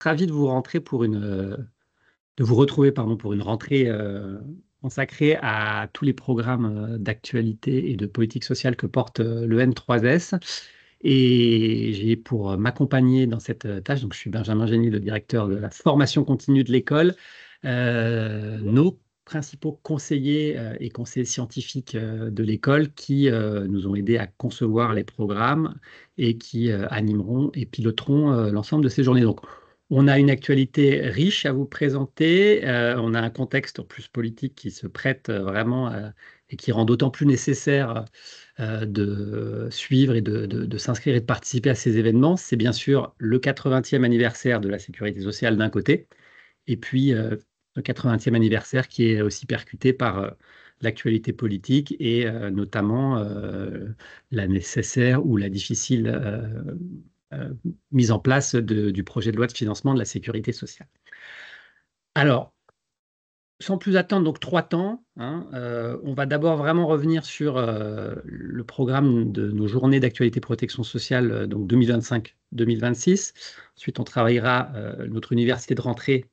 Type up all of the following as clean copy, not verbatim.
ravi de vous retrouver pour une rentrée consacrée à tous les programmes d'actualité et de politique sociale que porte le N3S. Et j'ai pour m'accompagner dans cette tâche, donc je suis Benjamin Génie, le directeur de la formation continue de l'école, nos principaux conseillers et conseillers scientifiques de l'école qui nous ont aidés à concevoir les programmes et qui animeront et piloteront l'ensemble de ces journées. Donc, on a une actualité riche à vous présenter. On a un contexte en plus politique qui se prête vraiment et qui rend d'autant plus nécessaire de suivre et de s'inscrire et de participer à ces événements. C'est bien sûr le 80e anniversaire de la sécurité sociale d'un côté, et puis le 80e anniversaire qui est aussi percuté par l'actualité politique et notamment la nécessaire ou la difficile euh, mise en place du projet de loi de financement de la sécurité sociale. Alors, sans plus attendre, donc 3 temps, hein, on va d'abord vraiment revenir sur le programme de nos journées d'actualité protection sociale, donc 2025-2026. Ensuite, on travaillera notre université de rentrée,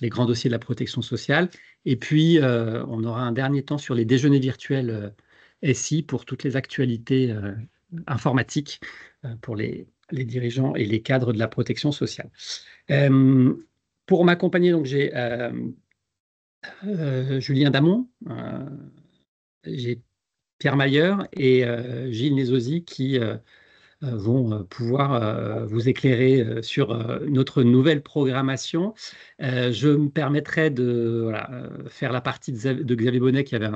les grands dossiers de la protection sociale. Et puis, on aura un dernier temps sur les déjeuners virtuels SI pour toutes les actualités informatiques pour les dirigeants et les cadres de la protection sociale. Euh, pour m'accompagner, donc j'ai Julien Damon, j'ai Pierre Mayer et Gilles Nézosi qui vont pouvoir vous éclairer sur notre nouvelle programmation. Je me permettrai de voilà, faire la partie de Xavier Bonnet qui avait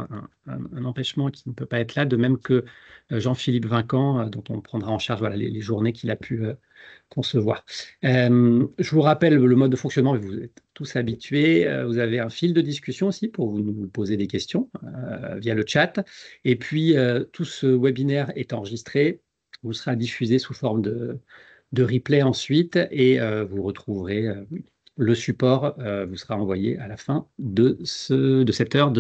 un empêchement qui ne peut pas être là, de même que Jean-Philippe Vincan, dont on prendra en charge voilà, les journées qu'il a pu concevoir. Je vous rappelle le mode de fonctionnement, vous êtes tous habitués. Vous avez un fil de discussion aussi pour nous poser des questions via le chat. Et puis, tout ce webinaire est enregistré, vous sera diffusé sous forme de replay ensuite et vous retrouverez le support, vous sera envoyé à la fin de cette heure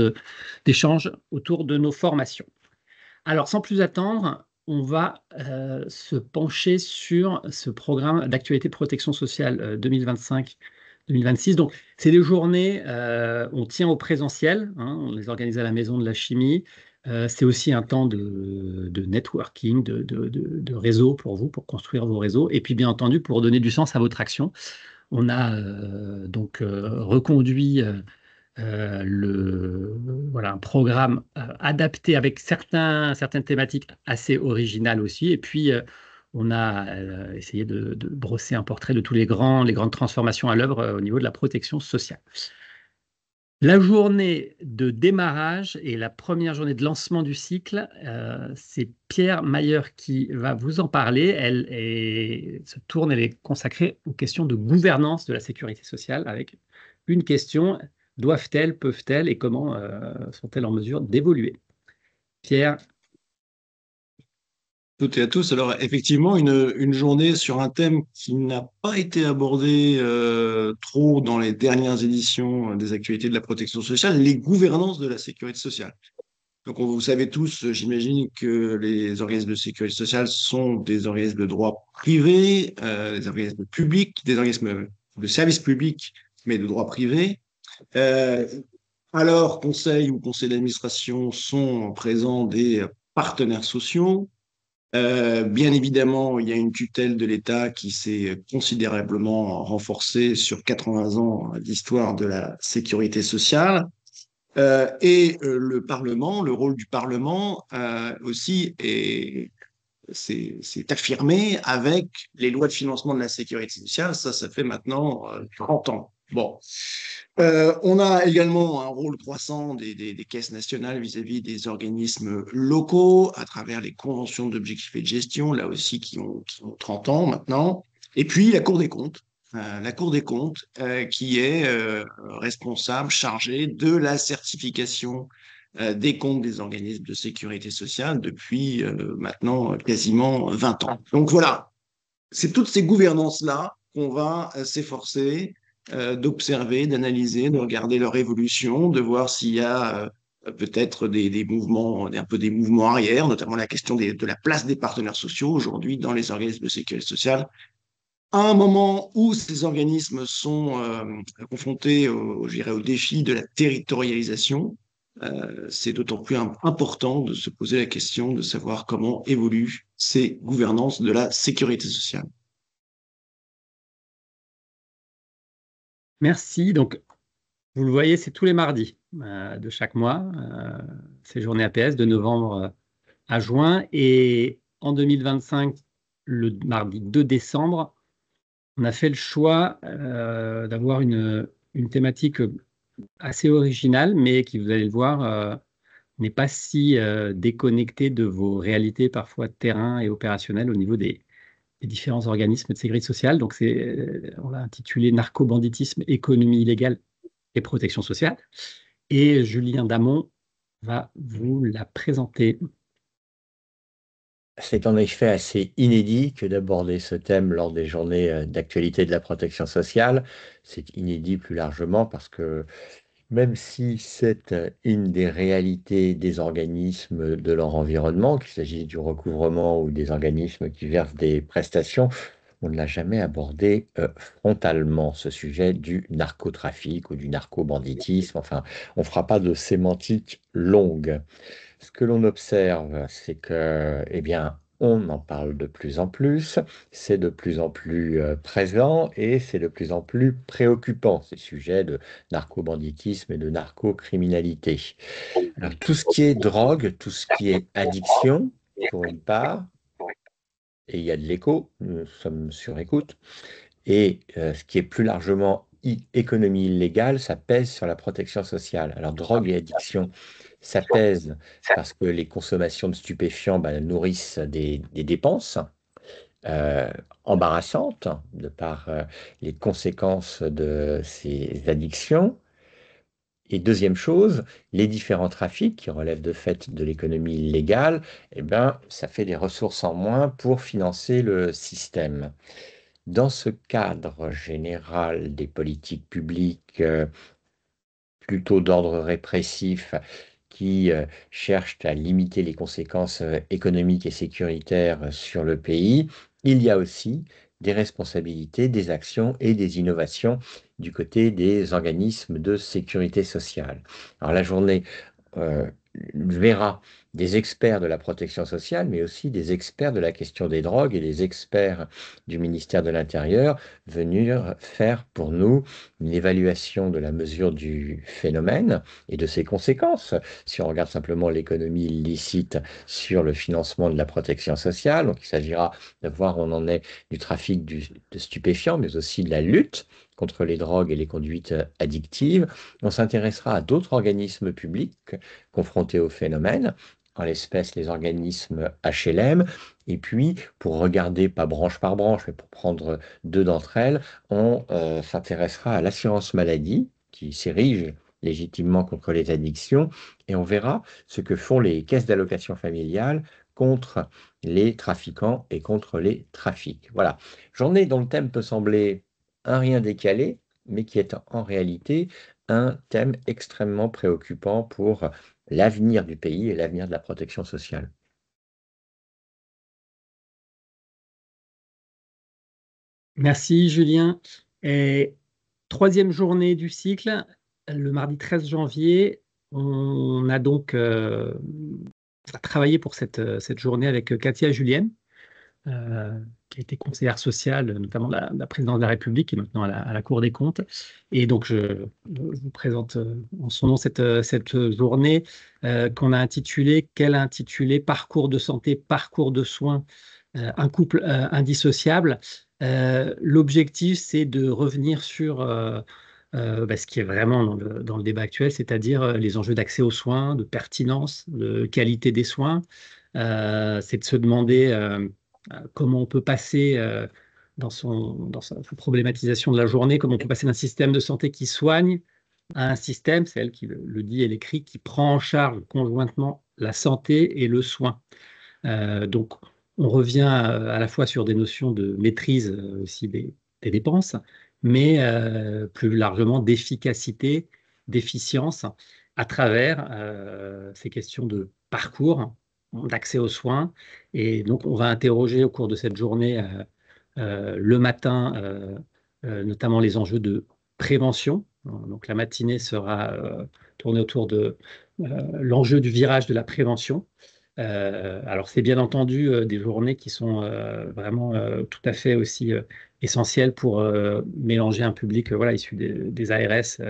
d'échange autour de nos formations. Alors, sans plus attendre, on va se pencher sur ce programme d'actualité protection sociale 2025-2026. Donc, c'est des journées, on tient au présentiel, hein, on les organise à la Maison de la Chimie. C'est aussi un temps de networking, de réseau pour vous, pour construire vos réseaux. Et puis, bien entendu, pour donner du sens à votre action. On a donc reconduit voilà, un programme adapté avec certaines thématiques assez originales aussi. Et puis, on a essayé de brosser un portrait de tous les grandes transformations à l'œuvre au niveau de la protection sociale. La journée de démarrage et la première journée de lancement du cycle, c'est Pierre Mayer qui va vous en parler. Elle est consacrée aux questions de gouvernance de la sécurité sociale avec une question, doivent-elles, peuvent-elles et comment sont-elles en mesure d'évoluer? Pierre. Toutes et à tous. Alors, effectivement, une journée sur un thème qui n'a pas été abordé trop dans les dernières éditions des actualités de la protection sociale, les gouvernances de la sécurité sociale. Donc, vous savez tous, j'imagine, que les organismes de sécurité sociale sont des organismes de droit privé, des organismes publics, des organismes de service public, mais de droit privé. Euh, alors, conseil ou conseil d'administration sont présents des partenaires sociaux. Bien évidemment, il y a une tutelle de l'État qui s'est considérablement renforcée sur 80 ans d'histoire de la sécurité sociale. Le Parlement, le rôle du Parlement aussi s'est affirmé avec les lois de financement de la sécurité sociale. Ça fait maintenant 30 ans. Bon. On a également un rôle croissant des caisses nationales vis-à-vis des organismes locaux à travers les conventions d'objectifs et de gestion, là aussi qui ont 30 ans maintenant. Et puis la Cour des comptes qui est responsable, chargée de la certification des comptes des organismes de sécurité sociale depuis maintenant quasiment 20 ans. Donc voilà, c'est toutes ces gouvernances-là qu'on va s'efforcer d'observer, d'analyser, de regarder leur évolution, de voir s'il y a peut-être des mouvements, un peu des mouvements arrière, notamment la question de la place des partenaires sociaux aujourd'hui dans les organismes de sécurité sociale. à un moment où ces organismes sont confrontés je dirais, au défi de la territorialisation, c'est d'autant plus important de se poser la question de savoir comment évoluent ces gouvernances de la sécurité sociale. Merci. Donc, vous le voyez, c'est tous les mardis de chaque mois, ces journées APS de novembre à juin. Et en 2025, le mardi 2 décembre, on a fait le choix d'avoir une thématique assez originale, mais qui, vous allez le voir, n'est pas si déconnectée de vos réalités parfois de terrain et opérationnelles au niveau des différents organismes de sécurité sociale. Donc, on l'a intitulé Narco-banditisme, économie illégale et protection sociale. Et Julien Damon va vous la présenter. C'est en effet assez inédit que d'aborder ce thème lors des journées d'actualité de la protection sociale. C'est inédit plus largement parce que même si c'est une des réalités des organismes de leur environnement, qu'il s'agisse du recouvrement ou des organismes qui versent des prestations, on ne l'a jamais abordé frontalement, ce sujet du narcotrafic ou du narcobanditisme. Enfin, on ne fera pas de sémantique longue. Ce que l'on observe, c'est que, eh bien, on en parle de plus en plus, c'est de plus en plus présent et c'est de plus en plus préoccupant, ces sujets de narco-banditisme et de narco-criminalité. Alors, tout ce qui est drogue, tout ce qui est addiction, pour une part, et il y a de l'écho, nous sommes sur écoute, et ce qui est plus largement économie illégale, ça pèse sur la protection sociale. Alors, drogue et addiction, ça pèse parce que les consommations de stupéfiants nourrissent des dépenses euh, embarrassantes de par les conséquences de ces addictions. Et deuxième chose, les différents trafics qui relèvent de fait de l'économie illégale, eh ben, ça fait des ressources en moins pour financer le système. Dans ce cadre général des politiques publiques plutôt d'ordre répressif qui cherchent à limiter les conséquences économiques et sécuritaires sur le pays, il y a aussi des responsabilités, des actions et des innovations du côté des organismes de sécurité sociale. Alors la journée euh, verra des experts de la protection sociale, mais aussi des experts de la question des drogues et des experts du ministère de l'Intérieur venir faire pour nous une évaluation de la mesure du phénomène et de ses conséquences. Si on regarde simplement l'économie illicite sur le financement de la protection sociale, donc il s'agira de voir où on en est du trafic de stupéfiants, mais aussi de la lutte contre les drogues et les conduites addictives. On s'intéressera à d'autres organismes publics confrontés au phénomène, en l'espèce les organismes HLM, et puis pour regarder, pas branche par branche, mais pour prendre deux d'entre elles, on s'intéressera à l'assurance maladie, qui s'érige légitimement contre les addictions, et on verra ce que font les caisses d'allocation familiale contre les trafiquants et contre les trafics. Voilà, journée dont le thème peut sembler un rien décalé, mais qui est en réalité un thème extrêmement préoccupant pour l'avenir du pays et l'avenir de la protection sociale. Merci Julien. Et troisième journée du cycle, le mardi 13 janvier, on a donc travaillé pour cette journée avec Katia Julienne, euh, qui a été conseillère sociale, notamment de la présidence de la République, qui est maintenant à la Cour des comptes. Et donc, je vous présente en son nom cette journée qu'on a intitulée, qu'elle a intitulée Parcours de santé, parcours de soins, un couple indissociable. L'objectif, c'est de revenir sur ce qui est vraiment dans le débat actuel, c'est-à-dire les enjeux d'accès aux soins, de pertinence, de qualité des soins. C'est de se demander comment on peut passer dans sa problématisation de la journée, comment on peut passer d'un système de santé qui soigne à un système, c'est elle qui le dit et l'écrit, qui prend en charge conjointement la santé et le soin. Donc, on revient à la fois sur des notions de maîtrise aussi des dépenses, mais plus largement d'efficacité, d'efficience à travers ces questions de parcours, d'accès aux soins. Et donc, on va interroger au cours de cette journée le matin, notamment les enjeux de prévention. Donc la matinée sera tournée autour de l'enjeu du virage de la prévention. Alors c'est bien entendu des journées qui sont vraiment tout à fait aussi essentielles pour mélanger un public voilà, issu des ARS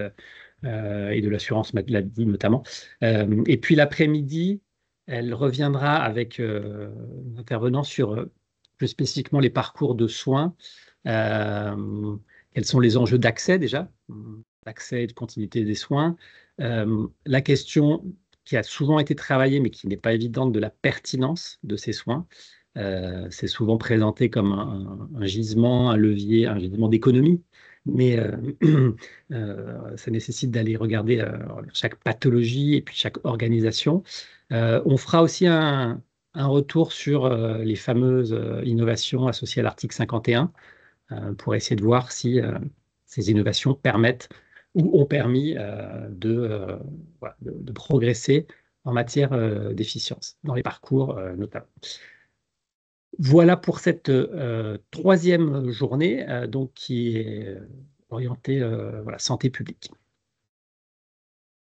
et de l'assurance maladie notamment. Et puis l'après-midi, elle reviendra avec un intervenant sur plus spécifiquement les parcours de soins. Euh, Quels sont les enjeux d'accès déjà, d'accès et de continuité des soins. La question qui a souvent été travaillée mais qui n'est pas évidente de la pertinence de ces soins. C'est souvent présenté comme un gisement, un levier, un gisement d'économie, mais ça nécessite d'aller regarder chaque pathologie et puis chaque organisation. On fera aussi un retour sur les fameuses innovations associées à l'article 51 pour essayer de voir si ces innovations permettent ou ont permis voilà, de progresser en matière d'efficience, dans les parcours notamment. Voilà pour cette troisième journée donc qui est orientée voilà, santé publique.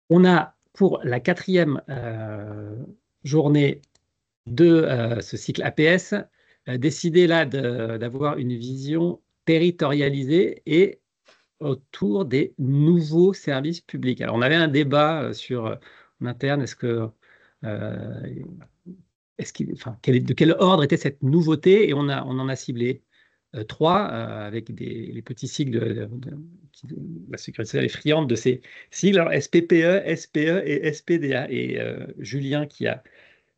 On a pour la quatrième journée de ce cycle APS décidé là d'avoir une vision territorialisée et autour des nouveaux services publics. Alors on avait un débat en interne, euh, enfin, de quel ordre était cette nouveauté? Et on en a ciblé trois avec les petits sigles la sécurité sociale est friande de ces sigles. Alors SPPE, SPE et SPDA. Et Julien, qui a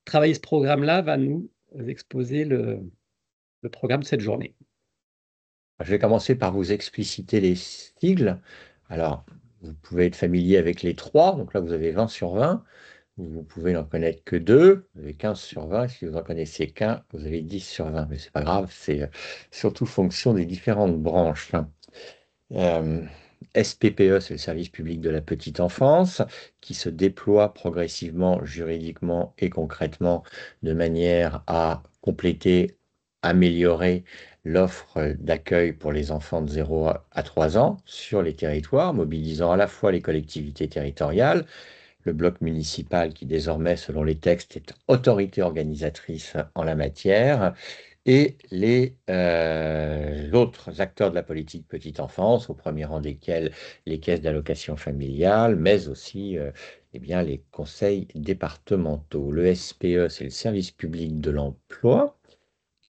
travaillé ce programme-là, va nous exposer le programme de cette journée. Je vais commencer par vous expliciter les sigles. Alors, vous pouvez être familier avec les trois. Donc là, vous avez 20 sur 20. Vous pouvez n'en connaître que deux. Vous avez 15 sur 20. Si vous n'en connaissez qu'un, vous avez 10 sur 20. Mais ce n'est pas grave, c'est surtout fonction des différentes branches. SPPE, c'est le service public de la petite enfance, qui se déploie progressivement, juridiquement et concrètement, de manière à compléter, améliorer l'offre d'accueil pour les enfants de 0 à 3 ans sur les territoires, mobilisant à la fois les collectivités territoriales, le bloc municipal qui désormais, selon les textes, est autorité organisatrice en la matière, et les autres acteurs de la politique petite enfance, au premier rang desquels les caisses d'allocation familiale, mais aussi eh bien, les conseils départementaux. Le SPE, c'est le service public de l'emploi,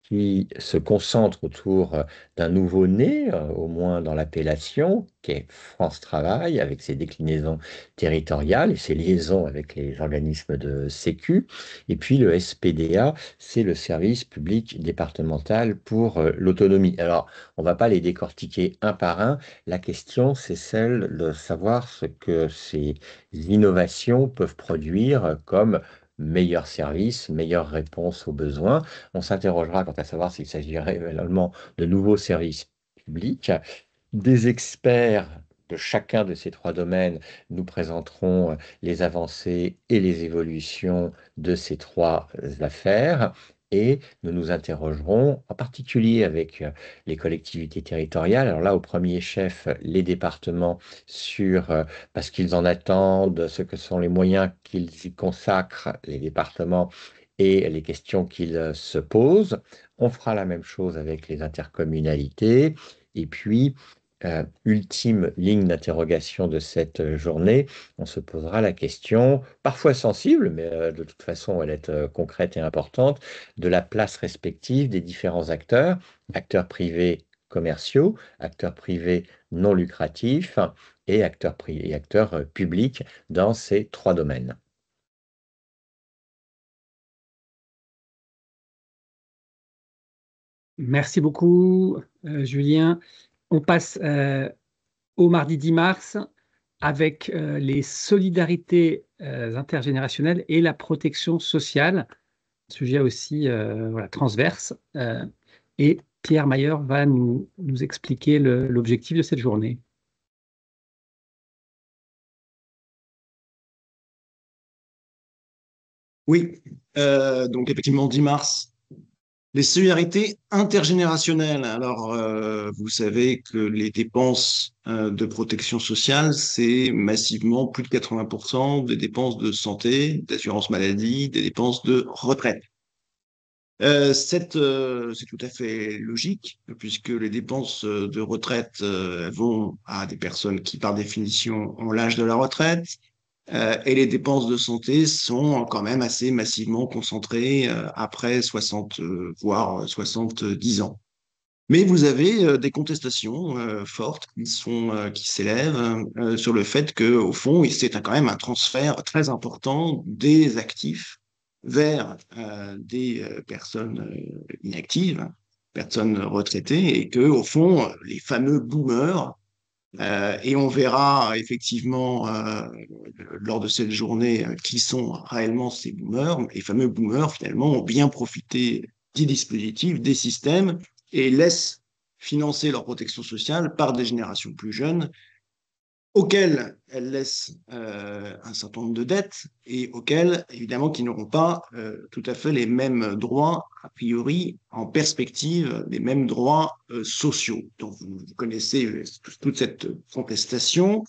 qui se concentre autour d'un nouveau-né, au moins dans l'appellation, qui est France Travail, avec ses déclinaisons territoriales et ses liaisons avec les organismes de Sécu. Et puis le SPDA, c'est le service public départemental pour l'autonomie. Alors, on ne va pas les décortiquer un par un. La question, c'est celle de savoir ce que ces innovations peuvent produire comme meilleur service, meilleure réponse aux besoins. On s'interrogera quant à savoir s'il s'agirait réellement de nouveaux services publics. Des experts de chacun de ces trois domaines nous présenteront les avancées et les évolutions de ces trois affaires. Et nous nous interrogerons en particulier avec les collectivités territoriales. Alors là, au premier chef, les départements sur parce qu'ils en attendent, ce que sont les moyens qu'ils y consacrent, les départements, et les questions qu'ils se posent. On fera la même chose avec les intercommunalités. Et puis, ultime ligne d'interrogation de cette journée, on se posera la question, parfois sensible, mais de toute façon elle est concrète et importante, de la place respective des différents acteurs, acteurs privés commerciaux, acteurs privés non lucratifs et acteurs publics dans ces trois domaines. Merci beaucoup, Julien. On passe au mardi 10 mars avec les solidarités intergénérationnelles et la protection sociale, sujet aussi voilà, transverse. Et Pierre Mayer va nous expliquer l'objectif de cette journée. Oui, donc effectivement, 10 mars, Les solidarités intergénérationnelles. Alors, vous savez que les dépenses de protection sociale, c'est massivement plus de 80% des dépenses de santé, d'assurance maladie, des dépenses de retraite. C'est tout à fait logique, puisque les dépenses de retraite vont à des personnes qui, par définition, ont l'âge de la retraite, et les dépenses de santé sont quand même assez massivement concentrées après 60, voire 70 ans. Mais vous avez des contestations fortes qui s'élèvent sur le fait que, au fond, c'est quand même un transfert très important des actifs vers des personnes inactives, personnes retraitées, et que, au fond, les fameux boomers, et on verra effectivement lors de cette journée qui sont réellement ces boomers. Les fameux boomers, finalement, ont bien profité des dispositifs, des systèmes, et laissent financer leur protection sociale par des générations plus jeunes auxquelles elles laissent un certain nombre de dettes et auxquelles, évidemment, qui n'auront pas tout à fait les mêmes droits, a priori, en perspective, les mêmes droits sociaux. Donc, vous connaissez toute cette contestation.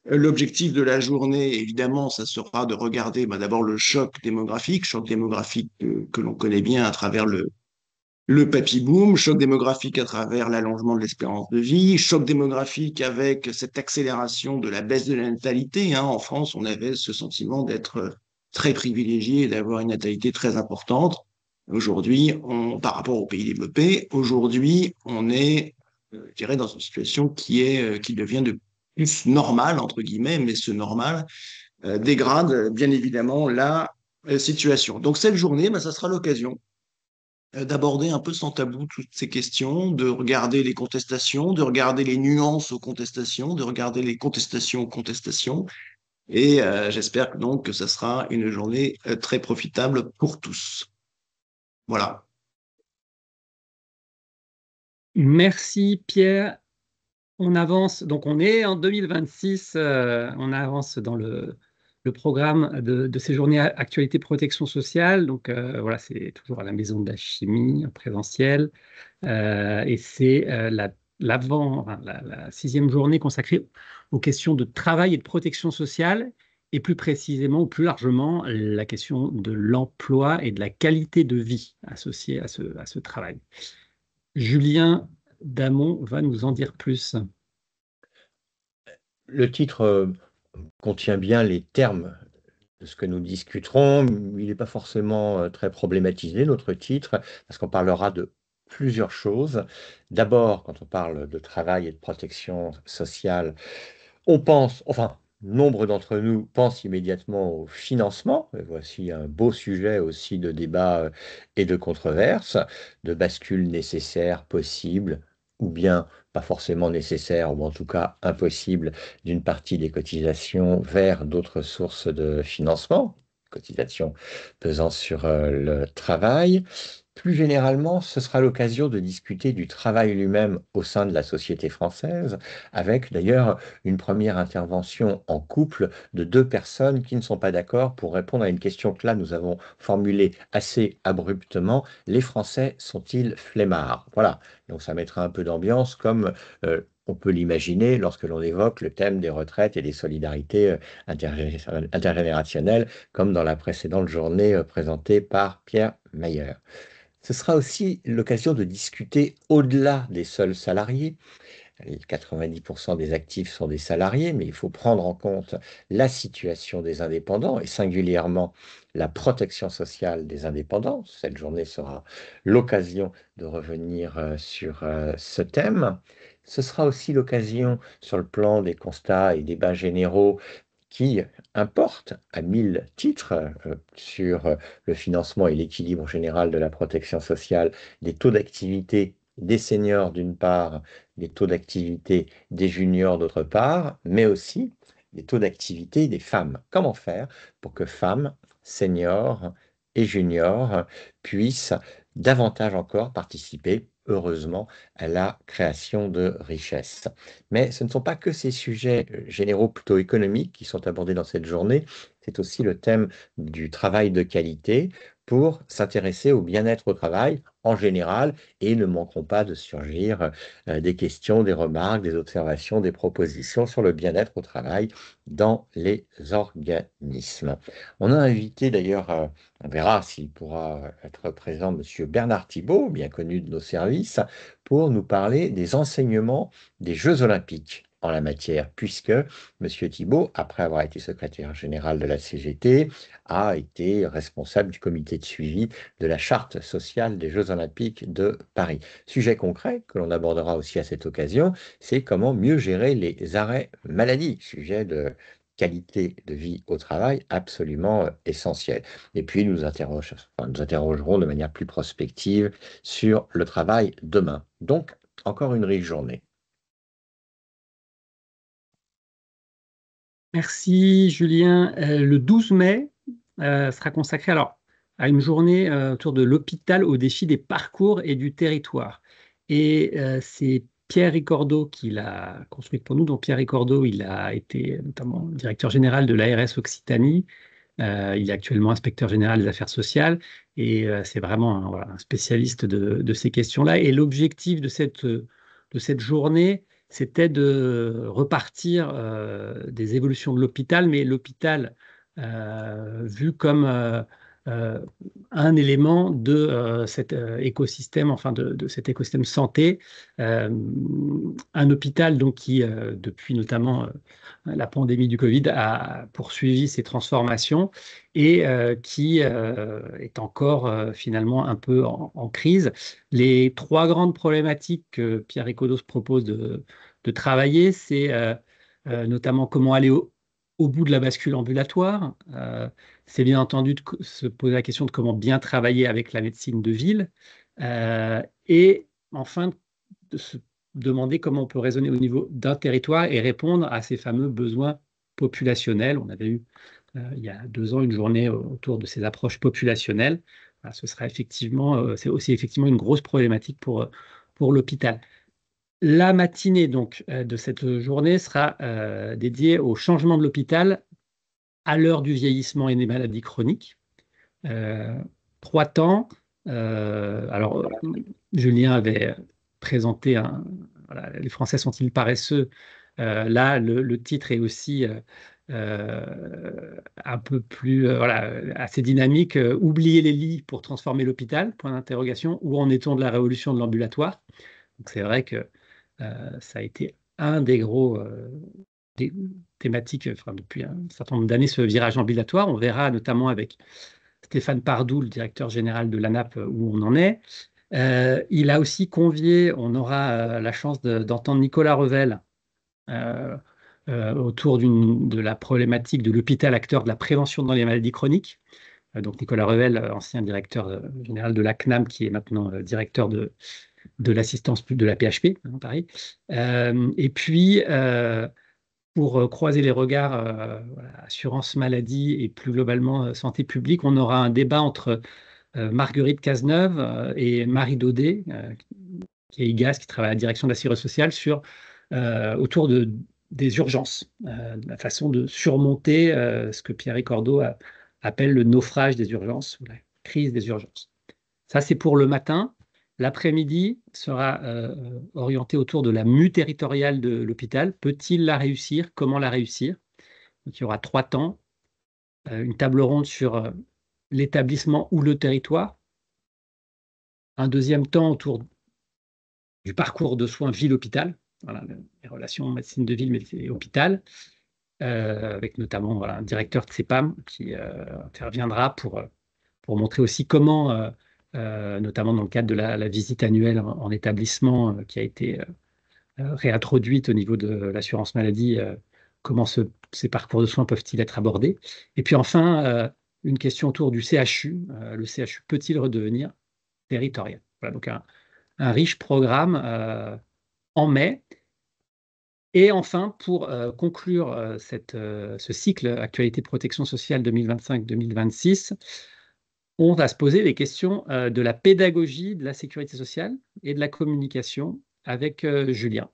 L'objectif de la journée, évidemment, ça sera de regarder d'abord le choc démographique que l'on connaît bien à travers le papy boom, choc démographique à travers l'allongement de l'espérance de vie, choc démographique avec cette accélération de la baisse de la natalité. En France, on avait ce sentiment d'être très privilégié et d'avoir une natalité très importante. Aujourd'hui, par rapport aux pays développés, aujourd'hui, on est, je dirais, dans une situation qui devient de plus normale, entre guillemets, mais ce normal dégrade bien évidemment la situation. Donc cette journée, ça sera l'occasion d'aborder un peu sans tabou toutes ces questions, de regarder les contestations, de regarder les nuances aux contestations, de regarder les contestations aux contestations. Et j'espère donc que ça sera une journée très profitable pour tous. Voilà. Merci Pierre. On avance, donc on est en 2026, on avance dans le programme de ces journées Actualité Protection Sociale. Donc voilà, c'est toujours à la Maison de la Chimie, en présentiel. Et c'est la sixième journée consacrée aux questions de travail et de protection sociale, et plus précisément, ou plus largement, la question de l'emploi et de la qualité de vie associée à ce travail. Julien Damon va nous en dire plus. Le titre contient bien les termes de ce que nous discuterons. Il n'est pas forcément très problématisé, notre titre, parce qu'on parlera de plusieurs choses. D'abord, quand on parle de travail et de protection sociale, on pense, enfin, nombre d'entre nous pensent immédiatement au financement. Et voici un beau sujet aussi de débat et de controverse, de bascule nécessaire, possible, ou bien pas forcément nécessaire, ou en tout cas impossible, d'une partie des cotisations vers d'autres sources de financement, cotisations pesant sur le travail. Plus généralement, ce sera l'occasion de discuter du travail lui-même au sein de la société française, avec d'ailleurs une première intervention en couple de deux personnes qui ne sont pas d'accord pour répondre à une question que là nous avons formulée assez abruptement. Les Français sont-ils flemmards? Voilà, donc ça mettra un peu d'ambiance comme on peut l'imaginer lorsque l'on évoque le thème des retraites et des solidarités intergénérationnelles, comme dans la précédente journée présentée par Pierre Mayer. Ce sera aussi l'occasion de discuter au-delà des seuls salariés. 90% des actifs sont des salariés, mais il faut prendre en compte la situation des indépendants et singulièrement la protection sociale des indépendants. Cette journée sera l'occasion de revenir sur ce thème. Ce sera aussi l'occasion, sur le plan des constats et débats généraux, qui importe à 1000 titres sur le financement et l'équilibre général de la protection sociale, des taux d'activité des seniors d'une part, des taux d'activité des juniors d'autre part, mais aussi des taux d'activité des femmes. Comment faire pour que femmes, seniors et juniors puissent davantage encore participer, heureusement, à la création de richesses. Mais ce ne sont pas que ces sujets généraux plutôt économiques qui sont abordés dans cette journée, c'est aussi le thème du travail de qualité. pour s'intéresser au bien-être au travail en général, et ne manqueront pas de surgir des questions, des remarques, des observations, des propositions sur le bien-être au travail dans les organismes. On a invité d'ailleurs, on verra s'il pourra être présent, Monsieur Bernard Thibault, bien connu de nos services, pour nous parler des enseignements des Jeux olympiques en la matière, puisque Monsieur Thibault, après avoir été secrétaire général de la CGT, a été responsable du comité de suivi de la charte sociale des Jeux olympiques de Paris. Sujet concret que l'on abordera aussi à cette occasion, c'est comment mieux gérer les arrêts maladie, sujet de qualité de vie au travail absolument essentiel. Et puis nous interrogerons de manière plus prospective sur le travail demain. Donc, encore une riche journée. Merci Julien. Le 12 mai sera consacré à une journée autour de l'hôpital au défi des parcours et du territoire. Et c'est Pierre Ricordeau qui l'a construite pour nous. Donc Pierre Ricordeau, il a été notamment directeur général de l'ARS Occitanie. Il est actuellement inspecteur général des affaires sociales et c'est vraiment un spécialiste de ces questions-là. Et l'objectif de cette journée, c'était de repartir des évolutions de l'hôpital, mais l'hôpital vu comme euh, un élément de cet écosystème, enfin de cet écosystème santé. Euh, un hôpital donc qui, depuis notamment la pandémie du Covid, a poursuivi ses transformations et qui est encore finalement un peu en crise. Les trois grandes problématiques que Pierre Ricordeau se propose de travailler, c'est notamment comment aller au bout de la bascule ambulatoire. C'est bien entendu de se poser la question de comment bien travailler avec la médecine de ville. Et enfin, de se demander comment on peut raisonner au niveau d'un territoire et répondre à ces fameux besoins populationnels. On avait eu il y a 2 ans une journée autour de ces approches populationnelles. Ce sera effectivement, c'est aussi effectivement une grosse problématique pour l'hôpital. La matinée donc de cette journée sera dédiée au changement de l'hôpital à l'heure du vieillissement et des maladies chroniques. Euh, 3 temps. Julien avait présenté voilà, les Français sont-ils paresseux? Là, le titre est aussi un peu plus voilà, assez dynamique. Oublier les lits pour transformer l'hôpital? Point d'interrogation. Où en est-on de la révolution de l'ambulatoire? Donc c'est vrai que ça a été un des gros des thématiques enfin, depuis un certain nombre d'années, ce virage ambulatoire. On verra notamment avec Stéphane Pardoux, le directeur général de l'ANAP, où on en est. Il a aussi convié, on aura la chance d'entendre Nicolas Revel autour de la problématique de l'hôpital acteur de la prévention dans les maladies chroniques. Donc Nicolas Revel, ancien directeur général de la CNAM, qui est maintenant directeur de l'assistance de la PHP, hein, Paris. Et puis, pour croiser les regards, voilà, assurance maladie et plus globalement santé publique, on aura un débat entre Marguerite Cazeneuve et Marie Daudet, qui est IGAS, qui travaille à la direction de la sécurité sociale, autour des urgences, de la façon de surmonter ce que Pierre Ricordeau appelle le naufrage des urgences ou la crise des urgences. Ça, c'est pour le matin. L'après-midi sera orienté autour de la mue territoriale de l'hôpital. Peut-il la réussir? Comment la réussir? Donc, il y aura 3 temps. Une table ronde sur l'établissement ou le territoire. Un deuxième temps autour du parcours de soins ville-hôpital. Voilà, les relations médecine de ville et hôpital. Avec notamment voilà, un directeur de CEPAM qui interviendra pour montrer aussi comment notamment dans le cadre de la visite annuelle en établissement qui a été réintroduite au niveau de l'assurance maladie, comment ces parcours de soins peuvent-ils être abordés? Et puis enfin, une question autour du CHU. Le CHU peut-il redevenir territorial? Voilà, donc un riche programme en mai. Et enfin, pour conclure ce cycle Actualité Protection Sociale 2025-2026, on va se poser les questions de la pédagogie, de la sécurité sociale et de la communication avec Julien.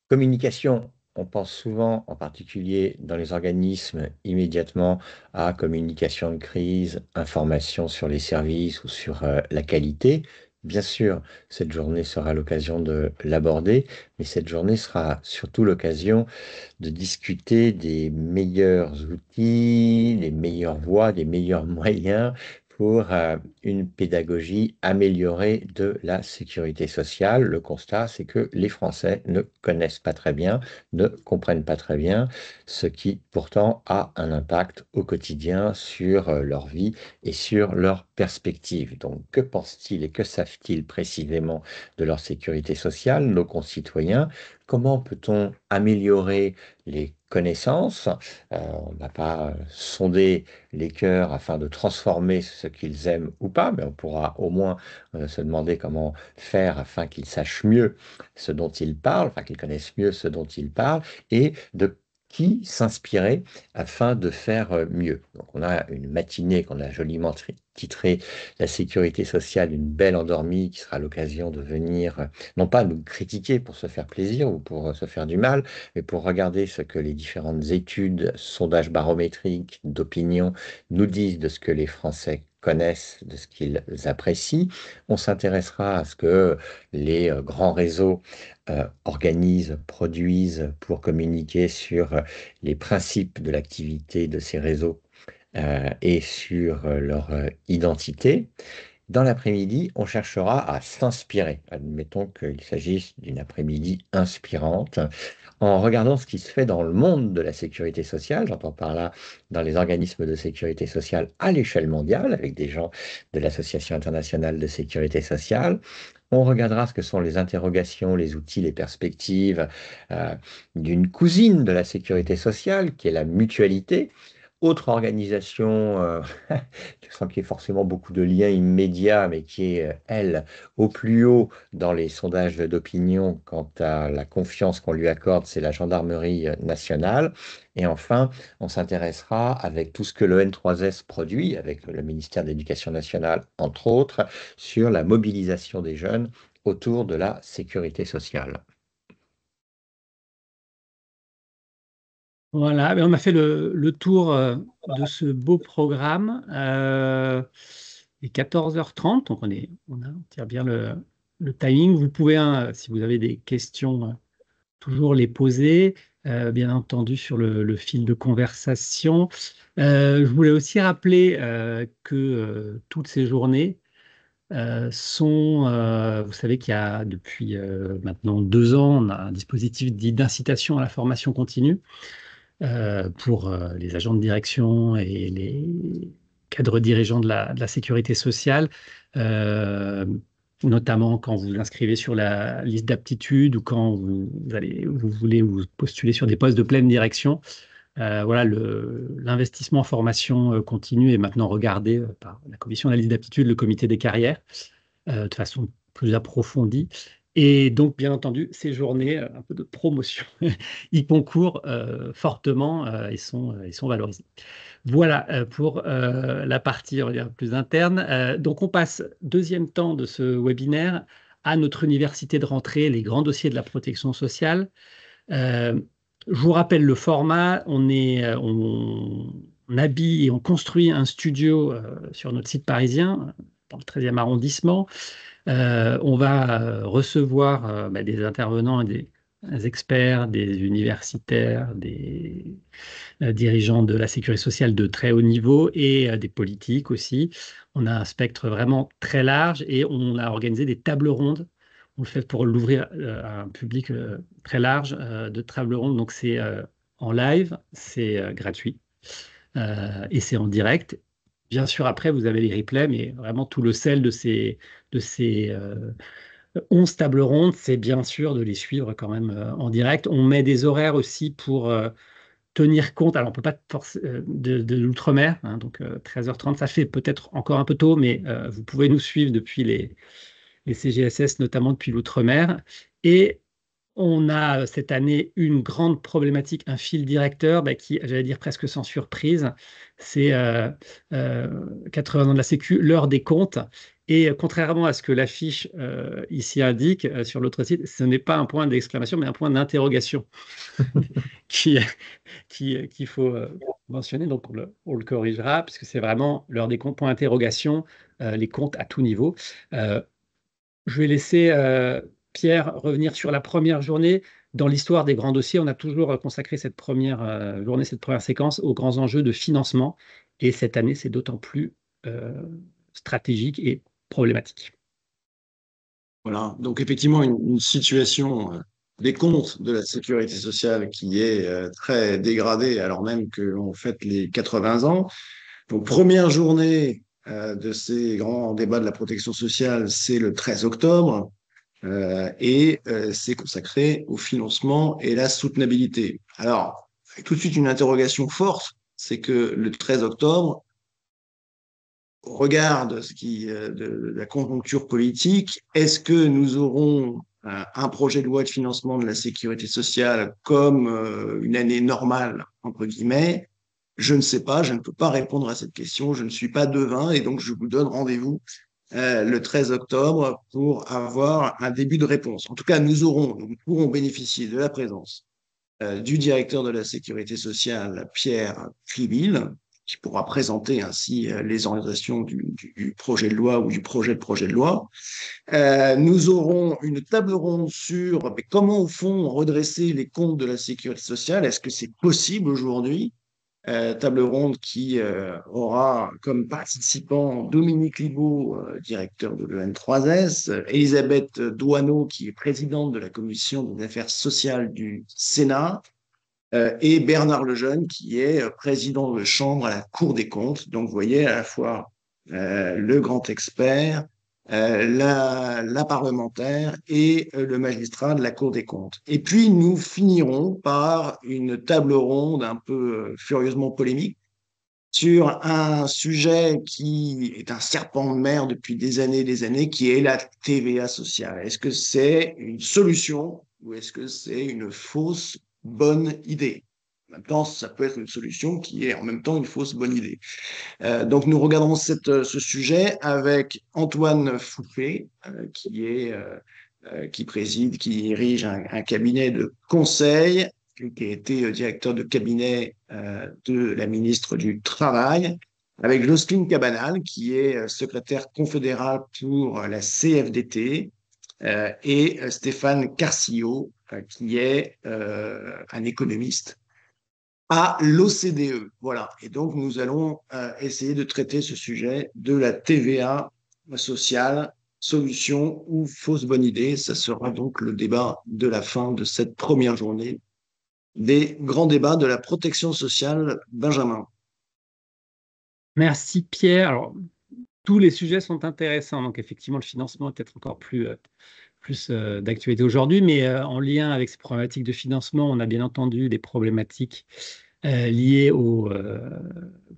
Communication on pense souvent, en particulier dans les organismes, immédiatement à communication de crise, information sur les services ou sur la qualité. Bien sûr, cette journée sera l'occasion de l'aborder, mais cette journée sera surtout l'occasion de discuter des meilleurs outils, des meilleures voies, des meilleurs moyens pour une pédagogie améliorée de la sécurité sociale. Le constat, c'est que les Français ne connaissent pas très bien, ne comprennent pas très bien, ce qui pourtant a un impact au quotidien sur leur vie et sur leur perspective. Donc, que pensent-ils et que savent-ils précisément de leur sécurité sociale, nos concitoyens? Comment peut-on améliorer les connaissances? On n'a pas sondé les cœurs afin de transformer ce qu'ils aiment ou pas, mais on pourra au moins se demander comment faire afin qu'ils sachent mieux ce dont ils parlent, enfin qu'ils connaissent mieux ce dont ils parlent, et de qui s'inspirer afin de faire mieux. Donc on a une matinée qu'on a joliment titrée La sécurité sociale, une belle endormie, qui sera l'occasion de venir, non pas nous critiquer pour se faire plaisir ou pour se faire du mal, mais pour regarder ce que les différentes études, sondages barométriques, d'opinion nous disent de ce que les Français connaissent, de ce qu'ils apprécient. On s'intéressera à ce que les grands réseaux organisent, produisent pour communiquer sur les principes de l'activité de ces réseaux et sur leur identité. Dans l'après-midi, on cherchera à s'inspirer. Admettons qu'il s'agisse d'une après-midi inspirante, en regardant ce qui se fait dans le monde de la sécurité sociale. J'entends par là dans les organismes de sécurité sociale à l'échelle mondiale, avec des gens de l'Association internationale de sécurité sociale. On regardera ce que sont les interrogations, les outils, les perspectives euh, d'une cousine de la sécurité sociale, qui est la mutualité. Autre organisation, sans qu'il y ait forcément beaucoup de liens immédiats, mais qui est, elle, au plus haut dans les sondages d'opinion quant à la confiance qu'on lui accorde, c'est la gendarmerie nationale. Et enfin, on s'intéressera avec tout ce que le N3S produit, avec le ministère de l'Éducation nationale, entre autres, sur la mobilisation des jeunes autour de la sécurité sociale. Voilà, on a fait le tour de ce beau programme. Il est 14h30, donc on tire bien le timing. Vous pouvez, hein, si vous avez des questions, toujours les poser, bien entendu, sur le fil de conversation. Je voulais aussi rappeler que toutes ces journées sont, vous savez qu'il y a depuis maintenant 2 ans, on a un dispositif dit d'incitation à la formation continue pour les agents de direction et les cadres dirigeants de la sécurité sociale, euh, notamment quand vous vous inscrivez sur la liste d'aptitude ou quand vous voulez vous postuler sur des postes de pleine direction. Voilà, l'investissement en formation continue est maintenant regardé par la commission de la liste d'aptitude, le comité des carrières, de façon plus approfondie. Et donc, bien entendu, ces journées, un peu de promotion, y concourent fortement et sont valorisées. Voilà pour la partie, on va dire, plus interne. Donc, on passe deuxième temps de ce webinaire à notre université de rentrée, les grands dossiers de la protection sociale. Euh, je vous rappelle le format. On habille et on construit un studio sur notre site parisien, dans le 13e arrondissement. On va recevoir des intervenants et des experts, des universitaires, des dirigeants de la sécurité sociale de très haut niveau et des politiques aussi. On a un spectre vraiment très large et on a organisé des tables rondes. On le fait pour l'ouvrir à un public très large de tables rondes. Donc c'est en live, c'est gratuit et c'est en direct. Bien sûr, après, vous avez les replays, mais vraiment tout le sel de ces 11 tables rondes, c'est bien sûr de les suivre quand même en direct. On met des horaires aussi pour tenir compte. Alors, on ne peut pas forcer de l'outre-mer, hein, donc 13h30, ça fait peut-être encore un peu tôt, mais vous pouvez nous suivre depuis les CGSS, notamment depuis l'outre-mer. Et on a cette année une grande problématique, un fil directeur qui, j'allais dire presque sans surprise, c'est 80 ans de la Sécu, l'heure des comptes. Et contrairement à ce que l'affiche ici indique sur l'autre site, ce n'est pas un point d'exclamation, mais un point d'interrogation qui, qu'il faut mentionner. Donc, on le corrigera, puisque c'est vraiment l'heure des comptes, point d'interrogation, les comptes à tout niveau. Je vais laisser Pierre revenir sur la première journée. Dans l'histoire des grands dossiers, on a toujours consacré cette première journée, cette première séquence aux grands enjeux de financement. Et cette année, c'est d'autant plus stratégique et problématique. Voilà, donc effectivement, une situation des comptes de la sécurité sociale qui est très dégradée, alors même qu'on fête les 80 ans. Donc, première journée de ces grands débats de la protection sociale, c'est le 13 octobre, et c'est consacré au financement et la soutenabilité. Alors, tout de suite, une interrogation forte, c'est que le 13 octobre, au regard de de la conjoncture politique, est-ce que nous aurons un projet de loi de financement de la sécurité sociale comme une année normale, entre guillemets? Je ne sais pas, je ne peux pas répondre à cette question, je ne suis pas devin et donc je vous donne rendez-vous le 13 octobre pour avoir un début de réponse. En tout cas, nous pourrons bénéficier de la présence du directeur de la sécurité sociale, Pierre Pribil, qui pourra présenter ainsi les orientations du projet de loi ou du projet de loi. Nous aurons une table ronde sur comment, au fond, redresser les comptes de la sécurité sociale. Est-ce que c'est possible aujourd'hui? Table ronde qui aura comme participants Dominique Libaud, directeur de l'EN3S, Elisabeth Douaneau, qui est présidente de la commission des affaires sociales du Sénat, et Bernard Lejeune, qui est président de chambre à la Cour des comptes. Donc, vous voyez, à la fois le grand expert, la parlementaire et le magistrat de la Cour des comptes. Et puis, nous finirons par une table ronde un peu furieusement polémique sur un sujet qui est un serpent de mer depuis des années, qui est la TVA sociale. Est-ce que c'est une solution ou est-ce que c'est une fausse bonne idée? En même temps, ça peut être une solution qui est en même temps une fausse bonne idée. Donc, nous regardons ce sujet avec Antoine Fouquet, qui préside, qui dirige un cabinet de conseil, qui a été directeur de cabinet de la ministre du Travail, avec Jocelyne Cabanal, qui est secrétaire confédérale pour la CFDT, et Stéphane Carcillo, qui est un économiste à l'OCDE. Voilà. Et donc, nous allons essayer de traiter ce sujet de la TVA sociale, solution ou fausse bonne idée. Ça sera donc le débat de la fin de cette première journée des grands débats de la protection sociale. Benjamin. Merci Pierre. Alors, tous les sujets sont intéressants. Donc, effectivement, le financement est peut-être encore plus d'actualité aujourd'hui, mais en lien avec ces problématiques de financement, on a bien entendu des problématiques liées aux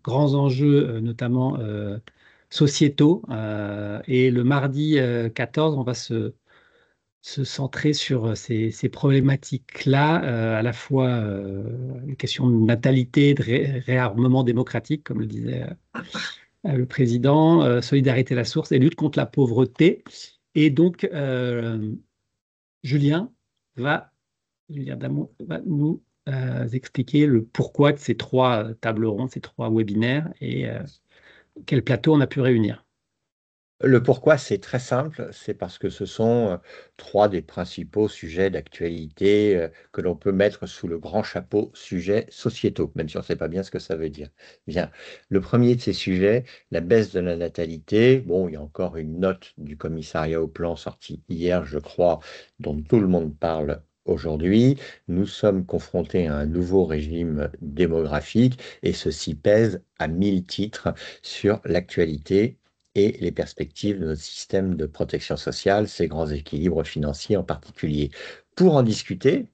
grands enjeux, notamment sociétaux. Et le mardi 14, on va se centrer sur ces problématiques-là, à la fois les questions de natalité, de réarmement démocratique, comme le disait le président, solidarité à la source et lutte contre la pauvreté. Et donc, Julien Julien Damon va nous expliquer le pourquoi de ces trois tables rondes, ces trois webinaires et quel plateau on a pu réunir. Le pourquoi, c'est très simple, c'est parce que ce sont trois des principaux sujets d'actualité que l'on peut mettre sous le grand chapeau sujets sociétaux, même si on ne sait pas bien ce que ça veut dire. Bien, le premier de ces sujets, la baisse de la natalité. Bon, il y a encore une note du commissariat au plan sortie hier, je crois, dont tout le monde parle aujourd'hui. Nous sommes confrontés à un nouveau régime démographique et ceci pèse à 1000 titres sur l'actualité et les perspectives de notre système de protection sociale, ses grands équilibres financiers en particulier. Pour en discuter,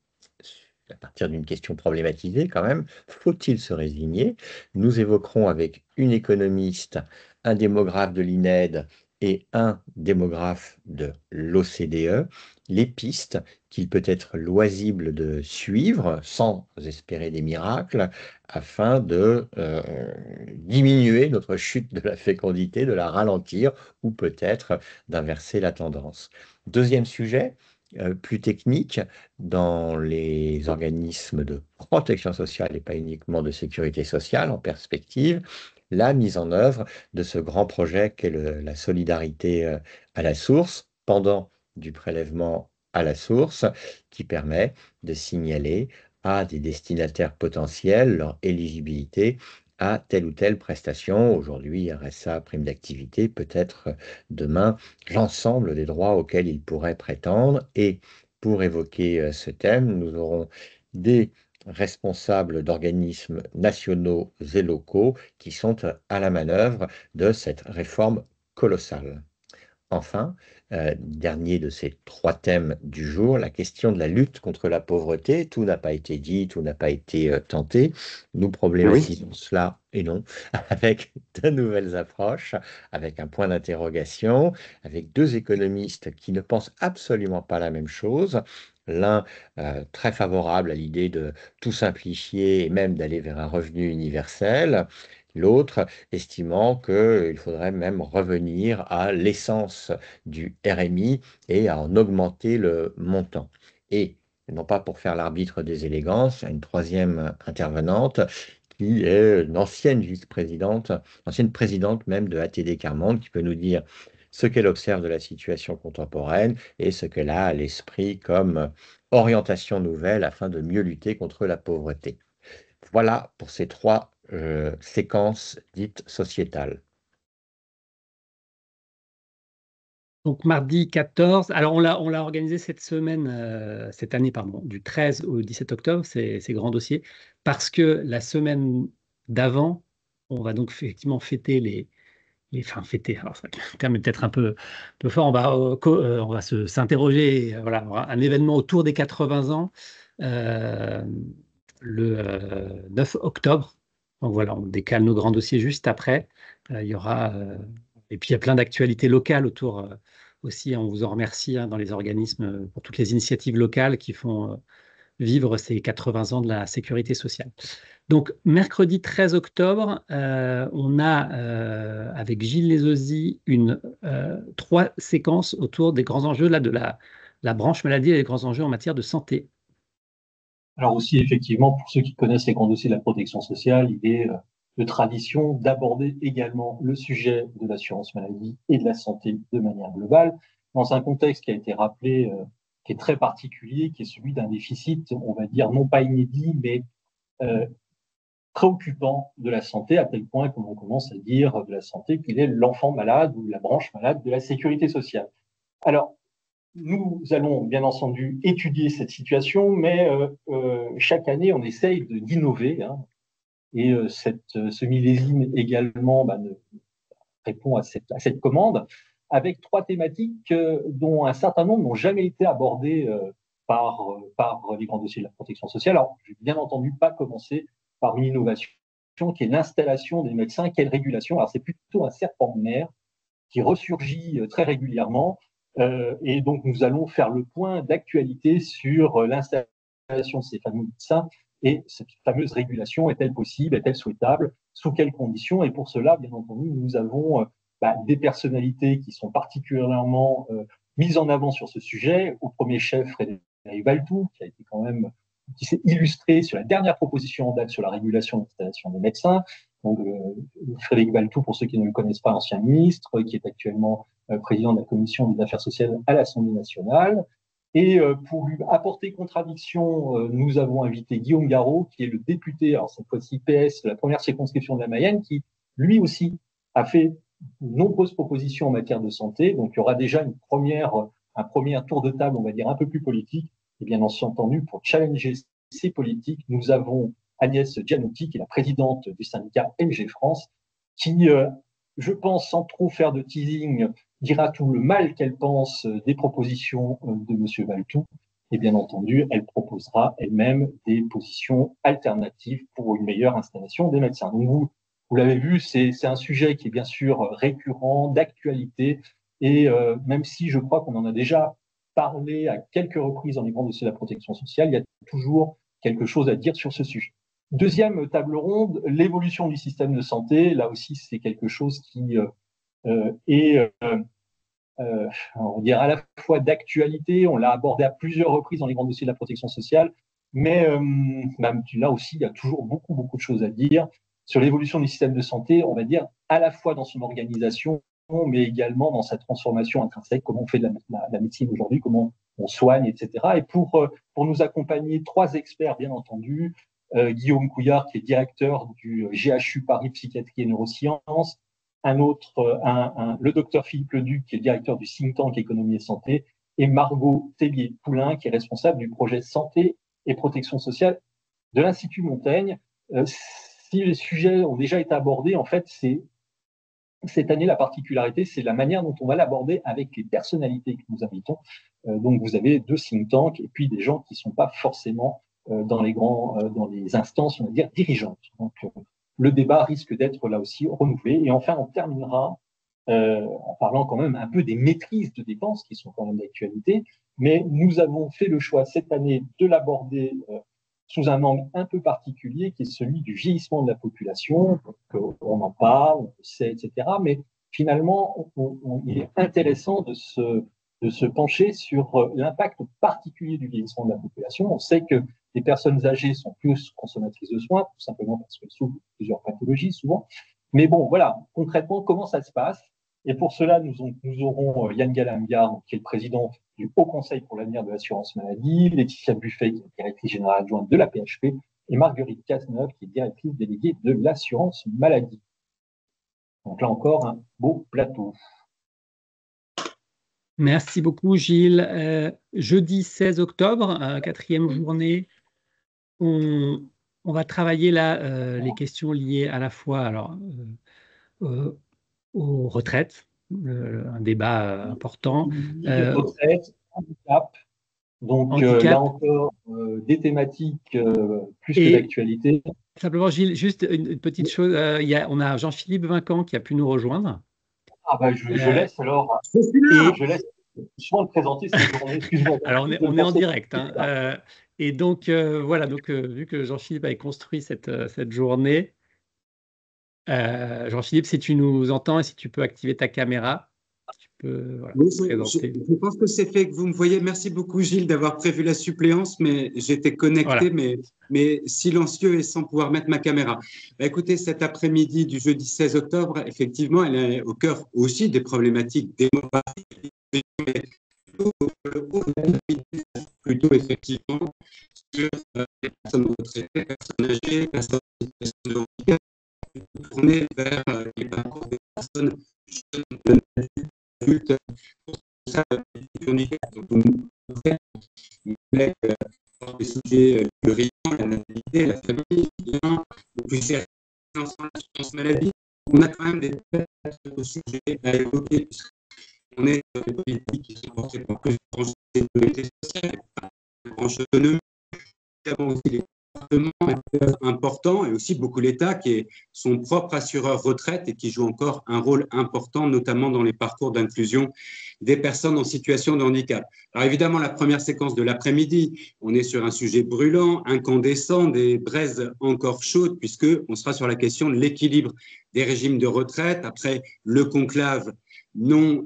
à partir d'une question problématisée quand même, faut-il se résigner? Nous évoquerons avec une économiste, un démographe de l'INED et un démographe de l'OCDE, les pistes qu'il peut être loisible de suivre sans espérer des miracles afin de diminuer notre chute de la fécondité, de la ralentir ou peut-être d'inverser la tendance. Deuxième sujet, plus technique, dans les organismes de protection sociale et pas uniquement de sécurité sociale en perspective, la mise en œuvre de ce grand projet qu'est la solidarité à la source, pendant du prélèvement à la source, qui permet de signaler à des destinataires potentiels leur éligibilité à telle ou telle prestation. Aujourd'hui, RSA, prime d'activité, peut-être demain, l'ensemble des droits auxquels ils pourraient prétendre. Et pour évoquer ce thème, nous aurons des responsables d'organismes nationaux et locaux qui sont à la manœuvre de cette réforme colossale. Enfin, dernier de ces trois thèmes du jour, la question de la lutte contre la pauvreté. Tout n'a pas été dit, tout n'a pas été tenté. Nous Oui. problématisons cela et non, avec de nouvelles approches, avec un point d'interrogation, avec deux économistes qui ne pensent absolument pas la même chose. L'un très favorable à l'idée de tout simplifier et même d'aller vers un revenu universel. L'autre estimant qu'il faudrait même revenir à l'essence du RMI et à en augmenter le montant. Et non pas pour faire l'arbitre des élégances, une troisième intervenante qui est une ancienne vice-présidente, ancienne présidente même de ATD Quart Monde, qui peut nous dire ce qu'elle observe de la situation contemporaine et ce qu'elle a à l'esprit comme orientation nouvelle afin de mieux lutter contre la pauvreté. Voilà pour ces trois séquences dites sociétales. Donc mardi 14, alors on l'a organisé cette semaine, cette année, pardon, du 13 au 17 octobre, ces grands dossiers, parce que la semaine d'avant, on va donc effectivement fêter enfin fêter, alors ça, le terme est peut-être un peu fort, on va s'interroger, voilà, un événement autour des 80 ans, euh, le 9 octobre. Donc voilà, on décale nos grands dossiers juste après. Il y aura, et puis il y a plein d'actualités locales autour aussi. On vous en remercie dans les organismes pour toutes les initiatives locales qui font vivre ces 80 ans de la sécurité sociale. Donc, mercredi 13 octobre, on a, avec Gilles Lézozy, trois séquences autour des grands enjeux là, de la branche maladie et les grands enjeux en matière de santé. Alors aussi, effectivement, pour ceux qui connaissent les grands dossiers de la protection sociale, il est de tradition d'aborder également le sujet de l'assurance maladie et de la santé de manière globale, dans un contexte qui a été rappelé, qui est très particulier, qui est celui d'un déficit, on va dire, non pas inédit, mais euh, préoccupant de la santé, à tel point qu'on commence à dire de la santé qu'il est l'enfant malade ou la branche malade de la sécurité sociale. Alors, nous allons bien entendu étudier cette situation, mais chaque année, on essaye d'innover. Hein, et ce millésime également répond à cette commande, avec trois thématiques dont un certain nombre n'ont jamais été abordées par les grands dossiers de la protection sociale. Alors, je vais bien entendu pas commencer par une innovation qui est l'installation des médecins, quelle régulation. Alors, c'est plutôt un serpent de mer qui ressurgit très régulièrement. Et donc, nous allons faire le point d'actualité sur l'installation de ces fameux médecins et cette fameuse régulation, est-elle possible, est-elle souhaitable, sous quelles conditions. Et pour cela, bien entendu, nous avons des personnalités qui sont particulièrement mises en avant sur ce sujet. Au premier chef, Frédéric Valletoux, qui s'est illustré sur la dernière proposition en date sur la régulation de l'installation des médecins. Donc, Frédéric Valletoux, pour ceux qui ne le connaissent pas, ancien ministre, qui est actuellement président de la commission des affaires sociales à l'Assemblée nationale. Et pour lui apporter contradiction, nous avons invité Guillaume Garot, qui est le député, alors cette fois-ci PS, de la première circonscription de la Mayenne, qui lui aussi a fait de nombreuses propositions en matière de santé. Donc il y aura déjà un premier tour de table, on va dire, un peu plus politique. Et bien entendu, pour challenger ces politiques, nous avons Agnès Gianotti, qui est la présidente du syndicat MG France, qui, je pense, sans trop faire de teasing, dira tout le mal qu'elle pense des propositions de M. Valletoux. Et bien entendu, elle proposera elle-même des positions alternatives pour une meilleure installation des médecins. Donc vous l'avez vu, c'est un sujet qui est bien sûr récurrent, d'actualité, et même si je crois qu'on en a déjà parlé à quelques reprises dans les grands dossiers de la protection sociale, il y a toujours quelque chose à dire sur ce sujet. Deuxième table ronde, l'évolution du système de santé. Là aussi, c'est quelque chose qui est on va dire à la fois d'actualité, on l'a abordé à plusieurs reprises dans les grands dossiers de la protection sociale, mais même là aussi, il y a toujours beaucoup de choses à dire sur l'évolution du système de santé, on va dire à la fois dans son organisation, mais également dans sa transformation intrinsèque, comment on fait de la médecine aujourd'hui, comment on soigne, etc. Et pour nous accompagner, trois experts, bien entendu, Guillaume Couillard, qui est directeur du GHU Paris Psychiatrie et Neurosciences, le docteur Philippe Leduc, qui est le directeur du think tank Économie et Santé, et Margot Tellier-Poulain, qui est responsable du projet Santé et Protection Sociale de l'Institut Montaigne. Si les sujets ont déjà été abordés, en fait, cette année, la particularité, c'est la manière dont on va l'aborder avec les personnalités que nous invitons. Donc, vous avez deux think tanks et puis des gens qui ne sont pas forcément dans les instances, on va dire, dirigeantes. Donc, le débat risque d'être là aussi renouvelé. Et enfin, on terminera en parlant quand même un peu des maîtrises de dépenses qui sont quand même d'actualité. Mais nous avons fait le choix cette année de l'aborder sous un angle un peu particulier, qui est celui du vieillissement de la population. Donc, on en parle, on le sait, etc. Mais finalement, il est intéressant de se pencher sur l'impact particulier du vieillissement de la population. On sait que les personnes âgées sont plus consommatrices de soins, tout simplement parce qu'elles souffrent de plusieurs pathologies souvent. Mais bon, voilà, concrètement, comment ça se passe? Et pour cela, nous aurons Yann Galamgar, qui est le président du Haut Conseil pour l'avenir de l'assurance maladie, Laetitia Buffet, qui est directrice générale adjointe de la PHP, et Marguerite Cazeneuve, qui est directrice déléguée de l'assurance maladie. Donc là encore, un beau plateau. Merci beaucoup, Gilles. Jeudi 16 octobre, quatrième journée, on va travailler là les questions liées à la fois aux retraites, un débat important. Retraite, handicap. Donc là encore, des thématiques plus que d'actualité. Simplement, Gilles, juste une petite chose. On a Jean-Philippe Vincan qui a pu nous rejoindre. Ah bah, je laisse alors. Je laisse le présenter cette journée. Excuse-moi. Alors, on est en direct. Hein, et donc, voilà, vu que Jean-Philippe avait construit cette journée, Jean-Philippe, si tu nous entends et si tu peux activer ta caméra, tu peux présenter. Je pense que c'est fait, que vous me voyez. Merci beaucoup, Gilles, d'avoir prévu la suppléance, mais j'étais connecté, voilà. mais silencieux et sans pouvoir mettre ma caméra. Bah, écoutez, cet après-midi du jeudi 16 octobre, effectivement, elle est au cœur aussi des problématiques démographiques, plutôt effectivement sur les personnes retraitées, les personnes âgées, les personnes de handicap, tourner vers les parcours des personnes jeunes, adultes, pour ça, du handicap. Donc, on met des sujets priorisants, la natalité, la famille, le plus sérieux, l'assurance maladie. On a quand même des sujets à évoquer. On est dans des politiques qui sont portées par plus de branches de sécurité sociale, des branches autonomes, évidemment aussi les départements importants et aussi beaucoup l'État qui est son propre assureur retraite et qui joue encore un rôle important, notamment dans les parcours d'inclusion des personnes en situation de handicap. Alors évidemment, la première séquence de l'après-midi, on est sur un sujet brûlant, incandescent, des braises encore chaudes, puisqu'on sera sur la question de l'équilibre des régimes de retraite après le conclave non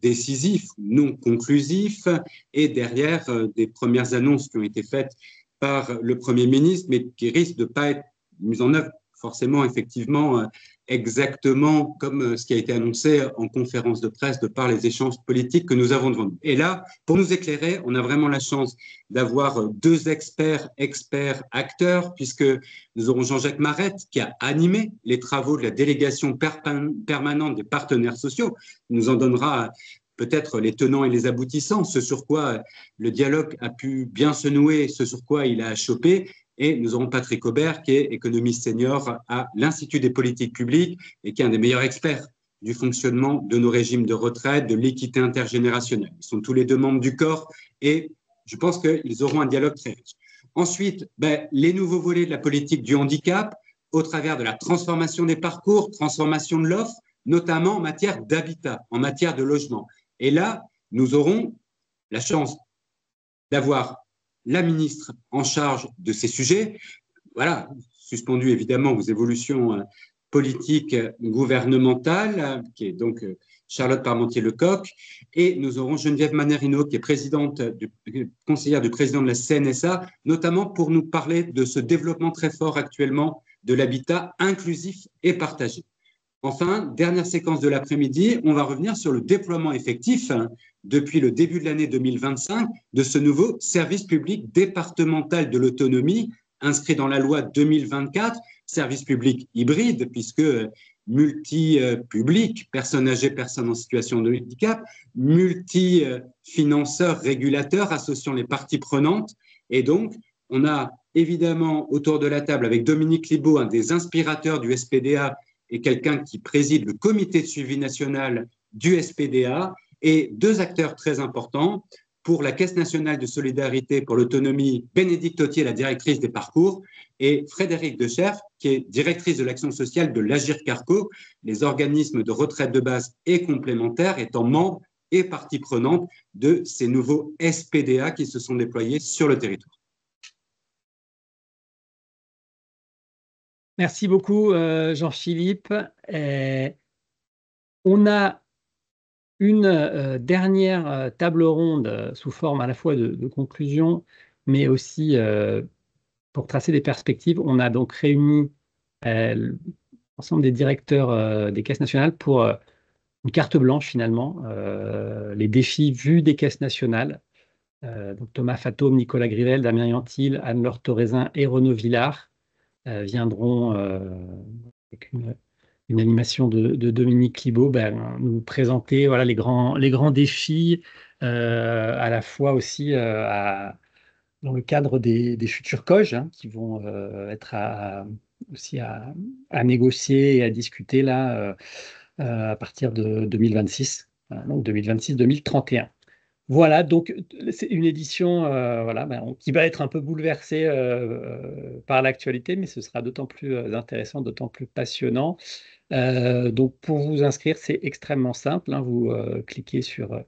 décisif, non conclusif, et derrière des premières annonces qui ont été faites par le Premier ministre, mais qui risquent de ne pas être mises en œuvre forcément, effectivement, exactement comme ce qui a été annoncé en conférence de presse de par les échanges politiques que nous avons devant nous. Et là, pour nous éclairer, on a vraiment la chance d'avoir deux experts, acteurs, puisque nous aurons Jean-Jacques Marette qui a animé les travaux de la délégation permanente des partenaires sociaux, qui nous en donnera peut-être les tenants et les aboutissants, ce sur quoi le dialogue a pu bien se nouer, ce sur quoi il a chopé. Et nous aurons Patrick Aubert, qui est économiste senior à l'Institut des politiques publiques et qui est un des meilleurs experts du fonctionnement de nos régimes de retraite, de l'équité intergénérationnelle. Ils sont tous les deux membres du corps et je pense qu'ils auront un dialogue très riche. Ensuite, les nouveaux volets de la politique du handicap au travers de la transformation des parcours, transformation de l'offre, notamment en matière d'habitat, en matière de logement. Et là, nous aurons la chance d'avoir la ministre en charge de ces sujets, voilà, suspendu évidemment aux évolutions politiques gouvernementales, qui est donc Charlotte Parmentier-Lecocq, et nous aurons Geneviève Manarino, qui est conseillère du président de la CNSA, notamment pour nous parler de ce développement très fort actuellement de l'habitat inclusif et partagé. Enfin, dernière séquence de l'après-midi, on va revenir sur le déploiement effectif depuis le début de l'année 2025 de ce nouveau service public départemental de l'autonomie inscrit dans la loi 2024, service public hybride puisque multi-public, personnes âgées, personnes en situation de handicap, multi-financeurs, régulateurs associant les parties prenantes. Et donc, on a évidemment autour de la table avec Dominique Libaud, un des inspirateurs du SPDA, et quelqu'un qui préside le comité de suivi national du SPDA, et deux acteurs très importants. Pour la Caisse nationale de solidarité pour l'autonomie, Bénédicte Autier, la directrice des parcours, et Frédéric Decherf, qui est directrice de l'action sociale de l'Agirc-Arrco, les organismes de retraite de base et complémentaires étant membres et partie prenante de ces nouveaux SPDA qui se sont déployés sur le territoire. Merci beaucoup, Jean-Philippe. On a une dernière table ronde sous forme à la fois de conclusion, mais aussi pour tracer des perspectives. On a donc réuni l'ensemble des directeurs des caisses nationales pour une carte blanche finalement, les défis vus des caisses nationales. Donc Thomas Fatome, Nicolas Grivel, Damien Yantil, Anne-Laure Thorezin et Renaud Villard viendront avec une animation de Dominique Libaud nous présenter voilà, les grands défis, à la fois aussi dans le cadre des futurs COG qui vont être aussi à négocier et à discuter là, à partir de 2026, donc 2026-2031. Voilà, donc c'est une édition voilà, qui va être un peu bouleversée par l'actualité, mais ce sera d'autant plus intéressant, d'autant plus passionnant. Donc pour vous inscrire, c'est extrêmement simple. Vous cliquez sur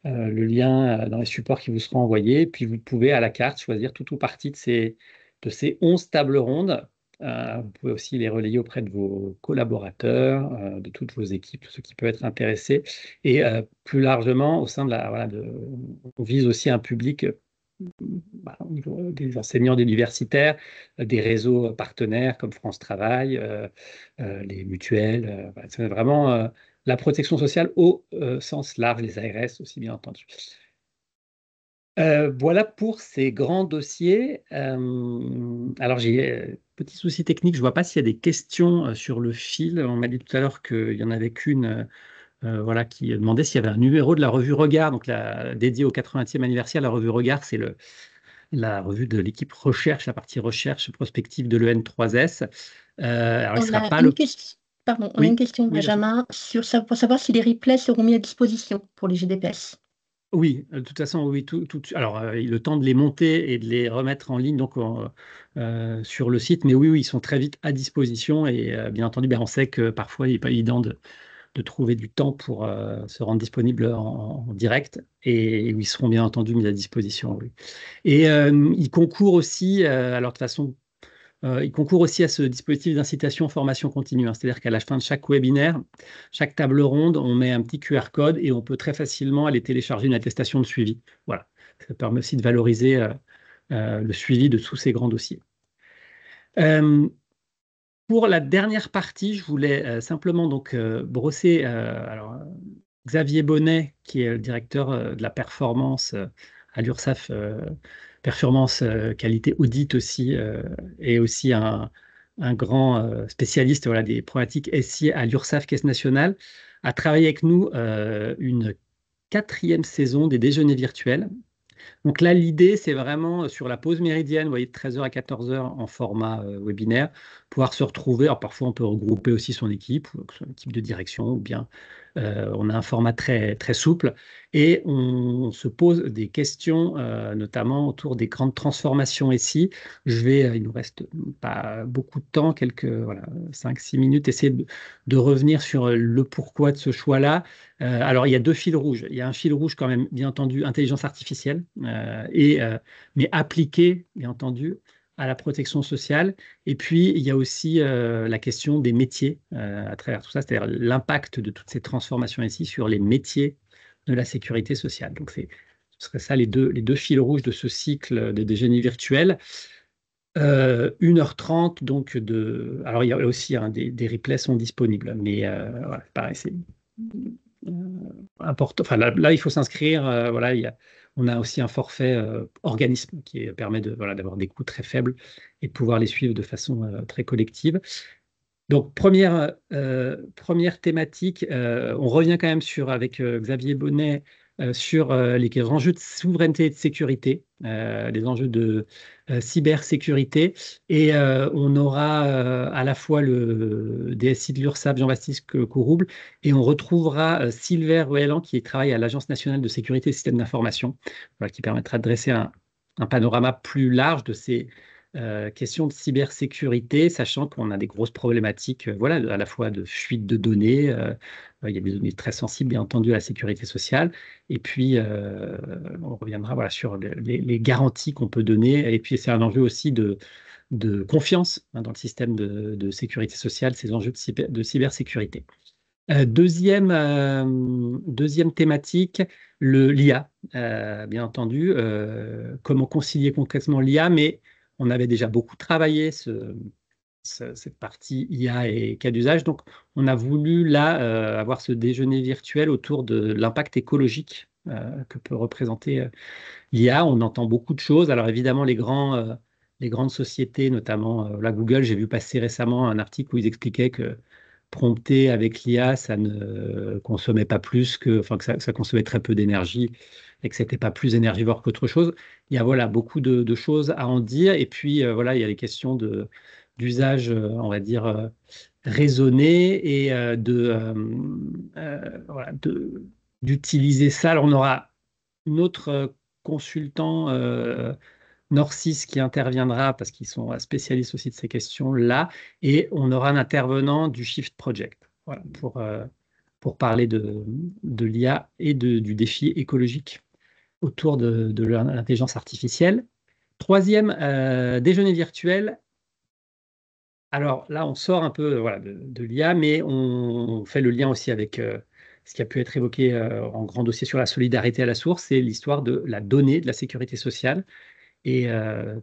le lien dans les supports qui vous seront envoyés, puis vous pouvez à la carte choisir tout ou partie de ces 11 tables rondes. Vous pouvez aussi les relayer auprès de vos collaborateurs, de toutes vos équipes, ceux qui peuvent être intéressés. Et plus largement, au sein de on vise aussi un public au niveau des enseignants, des universitaires, des réseaux partenaires comme France Travail, les mutuelles. C'est vraiment la protection sociale au sens large, les ARS aussi bien entendu. Voilà pour ces grands dossiers. Alors j'ai petit souci technique, je ne vois pas s'il y a des questions sur le fil. On m'a dit tout à l'heure qu'il y en avait qu'une voilà, qui demandait s'il y avait un numéro de la revue Regard, donc dédié au 80e anniversaire. La revue Regard, c'est la revue de l'équipe recherche, la partie recherche prospective de l'EN3S. Alors, il sera pas le... Pardon, on Oui, a une question, oui, Benjamin, pour savoir si les replays seront mis à disposition pour les GDPS. Oui, de toute façon, oui. Alors, le temps de les monter et de les remettre en ligne donc, sur le site, mais oui, ils sont très vite à disposition. Et bien entendu, on sait que parfois, il n'est pas évident de trouver du temps pour se rendre disponible en direct. Et ils seront bien entendu mis à disposition, oui. Et ils concourent aussi, alors de toute façon, il concourt aussi à ce dispositif d'incitation formation continue. C'est-à-dire qu'à la fin de chaque webinaire, chaque table ronde, on met un petit QR code et on peut très facilement aller télécharger une attestation de suivi. Voilà. Ça permet aussi de valoriser le suivi de tous ces grands dossiers. Pour la dernière partie, je voulais simplement donc brosser alors, Xavier Bonnet, qui est le directeur de la performance à l'URSSAF, performance qualité audit aussi, et aussi un grand spécialiste voilà, des problématiques SI à l'URSSAF Caisse nationale, a travaillé avec nous une 4e saison des déjeuners virtuels. Donc là, l'idée, c'est vraiment sur la pause méridienne, vous voyez, de 13h à 14h en format webinaire, pouvoir se retrouver. Alors parfois, on peut regrouper aussi son équipe, ou son équipe de direction, ou bien On a un format très, très souple et on se pose des questions, notamment autour des grandes transformations ici. Il nous reste pas beaucoup de temps, voilà, 5-6 minutes, essayer de revenir sur le pourquoi de ce choix-là. Alors, il y a deux fils rouges. Il y a un fil rouge quand même, bien entendu, intelligence artificielle, mais appliquée, bien entendu, à la protection sociale. Et puis, il y a aussi la question des métiers à travers tout ça, c'est-à-dire l'impact de toutes ces transformations ici sur les métiers de la sécurité sociale. Donc, ce serait ça les deux fils rouges de ce cycle des déjeuners virtuels. 1h30, donc alors il y a aussi des replays sont disponibles, mais voilà, pareil, c'est important. Enfin, là, il faut s'inscrire. Voilà, on a aussi un forfait organisme qui permet voilà, d'avoir des coûts très faibles et de pouvoir les suivre de façon très collective. Donc, première thématique, on revient quand même avec Xavier Bonnet sur les enjeux de souveraineté et de sécurité, les enjeux de cybersécurité. Et on aura à la fois le DSI de l'URSSAF, Jean-Baptiste Courouble, et on retrouvera Sylvain Ruellan, qui travaille à l'Agence nationale de sécurité et systèmes d'information, voilà, qui permettra de dresser un panorama plus large de ces question de cybersécurité, sachant qu'on a des grosses problématiques, voilà, à la fois de fuite de données, il y a des données très sensibles, bien entendu, à la sécurité sociale, et puis on reviendra voilà, sur les garanties qu'on peut donner, et puis c'est un enjeu aussi de confiance dans le système de sécurité sociale, ces enjeux de cybersécurité. Deuxième thématique, l'IA, bien entendu, comment concilier concrètement l'IA, mais on avait déjà beaucoup travaillé cette partie IA et cas d'usage. Donc, on a voulu là avoir ce déjeuner virtuel autour de l'impact écologique que peut représenter l'IA. On entend beaucoup de choses. Alors, évidemment, les grandes sociétés, notamment la Google, j'ai vu passer récemment un article où ils expliquaient que prompter avec l'IA, ça ne consommait pas plus enfin, que ça consommait très peu d'énergie et que c'était pas plus énergivore qu'autre chose. Il y a voilà, beaucoup de choses à en dire. Et puis, voilà, il y a les questions d'usage, on va dire, raisonné et voilà, d'utiliser ça. Alors, on aura une autre consultant Nord6 qui interviendra parce qu'ils sont spécialistes aussi de ces questions-là. Et on aura un intervenant du Shift Project, voilà, pour parler de l'IA et du défi écologique autour de l'intelligence artificielle. Troisième déjeuner virtuel. Alors là, on sort un peu voilà, de l'IA, mais on fait le lien aussi avec ce qui a pu être évoqué en grand dossier sur la solidarité à la source, c'est l'histoire de la donnée, de la sécurité sociale et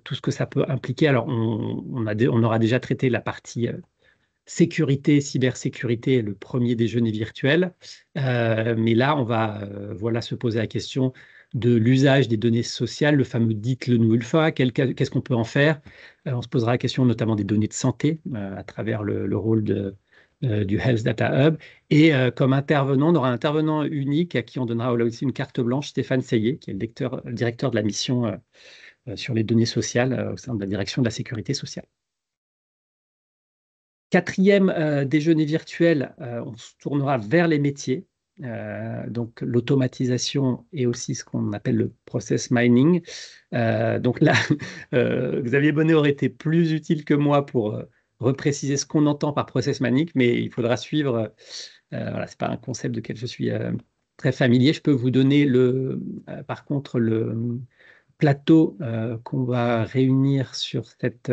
tout ce que ça peut impliquer. Alors, on aura déjà traité la partie sécurité, cybersécurité, le premier déjeuner virtuel. Mais là, on va voilà, se poser la question de l'usage des données sociales, le fameux dites-le nous ULFA, qu'est-ce qu'on peut en faire? On se posera la question notamment des données de santé à travers le rôle du Health Data Hub. Et comme intervenant, on aura un intervenant unique à qui on donnera là aussi une carte blanche, Stéphane Seillet, qui est le directeur de la mission sur les données sociales au sein de la direction de la sécurité sociale. Quatrième déjeuner virtuel, on se tournera vers les métiers, donc l'automatisation et aussi ce qu'on appelle le process mining. Donc là, Xavier Bonnet aurait été plus utile que moi pour repréciser ce qu'on entend par process mining, mais il faudra suivre. Voilà, ce n'est pas un concept duquel je suis très familier. Je peux vous donner par contre le plateau qu'on va réunir sur cette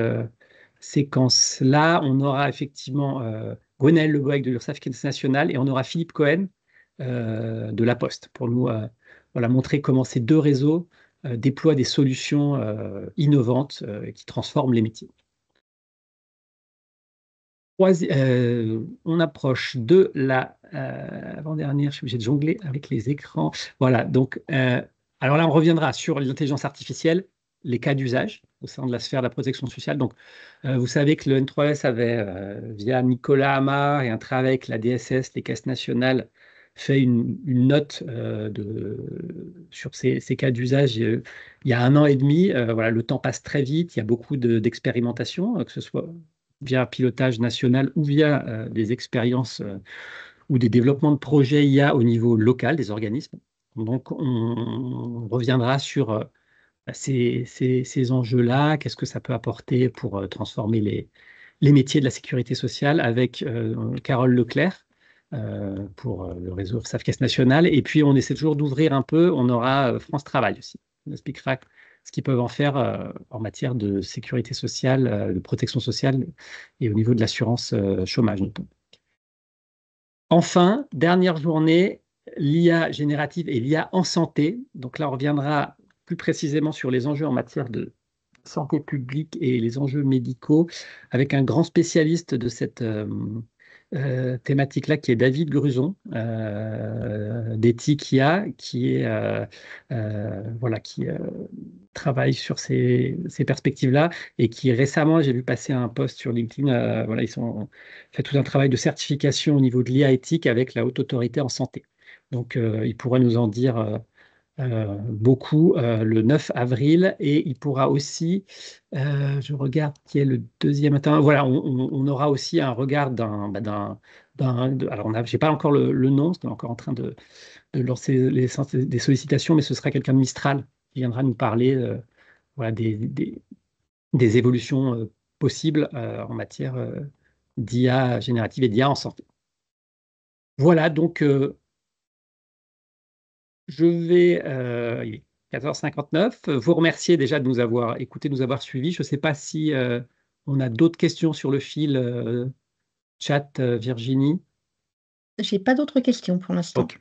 séquence-là. On aura effectivement Gwenaëlle Leboeck de l'URSSAF nationale et on aura Philippe Cohen de La Poste pour nous voilà, montrer comment ces deux réseaux déploient des solutions innovantes qui transforment les métiers. On approche de la avant-dernière, je suis obligé de jongler avec les écrans. Voilà, donc alors là, on reviendra sur l'intelligence artificielle, les cas d'usage au sein de la sphère de la protection sociale. Donc, vous savez que le N3S avait, via Nicolas Amar et un travail avec la DSS, les caisses nationales, fait une note sur ces cas d'usage il y a 1 an et demi. Voilà, le temps passe très vite, il y a beaucoup d'expérimentation, que ce soit via pilotage national ou via des expériences ou des développements de projets IA au niveau local des organismes. Donc, on reviendra sur ces enjeux-là, qu'est-ce que ça peut apporter pour transformer les métiers de la sécurité sociale avec Carole Leclerc pour le réseau URSAF Caisse Nationale. Et puis, on essaie toujours d'ouvrir un peu, on aura France Travail aussi. On expliquera ce qu'ils peuvent en faire en matière de sécurité sociale, de protection sociale et au niveau de l'assurance chômage. Enfin, dernière journée, l'IA générative et l'IA en santé. Donc là, on reviendra plus précisément sur les enjeux en matière de santé publique et les enjeux médicaux avec un grand spécialiste de cette thématique-là qui est David Gruson d'Ethic IA qui travaille sur ces perspectives-là et qui récemment, j'ai vu passer un post sur LinkedIn, ils ont fait tout un travail de certification au niveau de l'IA éthique avec la Haute Autorité en Santé. Donc, il pourrait nous en dire beaucoup le 9 avril et il pourra aussi, je regarde qui est le deuxième matin, voilà, on aura aussi un regard alors j'ai pas encore le nom, parce qu'on est encore en train de lancer des sollicitations, mais ce sera quelqu'un de Mistral qui viendra nous parler voilà, des évolutions possibles en matière d'IA générative et d'IA en santé. Voilà, donc je vais, il est 14h59, vous remercier déjà de nous avoir écoutés, de nous avoir suivis. Je ne sais pas si on a d'autres questions sur le fil chat, Virginie. J'ai pas d'autres questions pour l'instant. Ok,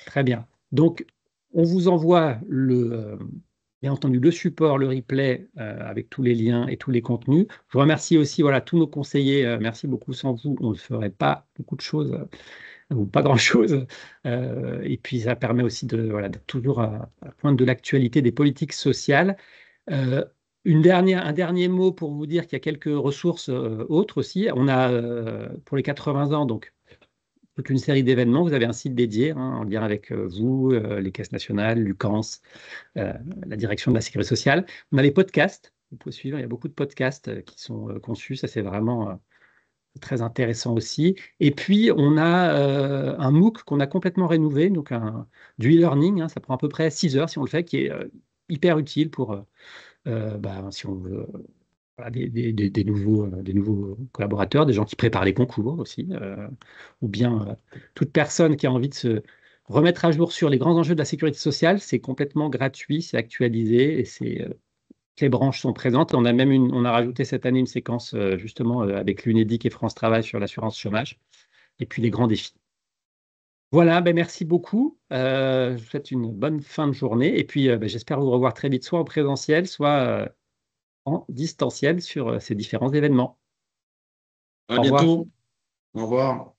très bien. Donc, on vous envoie bien entendu le support, le replay avec tous les liens et tous les contenus. Je remercie aussi tous nos conseillers. Merci beaucoup. Sans vous, on ne ferait pas beaucoup de choses. Ou pas grand-chose. Et puis, ça permet aussi d'être toujours à la pointe de l'actualité des politiques sociales. Un dernier mot pour vous dire qu'il y a quelques ressources autres aussi. On a, pour les 80 ans, donc, toute une série d'événements. Vous avez un site dédié en lien avec vous, les caisses nationales, l'UCANS, la direction de la sécurité sociale. On a les podcasts. Vous pouvez suivre, il y a beaucoup de podcasts qui sont conçus. Ça, c'est vraiment très intéressant aussi. Et puis, on a un MOOC qu'on a complètement rénové, donc du e-learning, ça prend à peu près 6 heures si on le fait, qui est hyper utile pour, si on veut, des nouveaux collaborateurs, des gens qui préparent les concours aussi, ou bien toute personne qui a envie de se remettre à jour sur les grands enjeux de la sécurité sociale. C'est complètement gratuit, c'est actualisé et c'est les branches sont présentes. On a rajouté cette année une séquence justement avec l'UNEDIC et France Travail sur l'assurance chômage et puis les grands défis. Voilà, merci beaucoup. Je vous souhaite une bonne fin de journée et puis j'espère vous revoir très vite, soit en présentiel, soit en distanciel sur ces différents événements. À bientôt. Au revoir.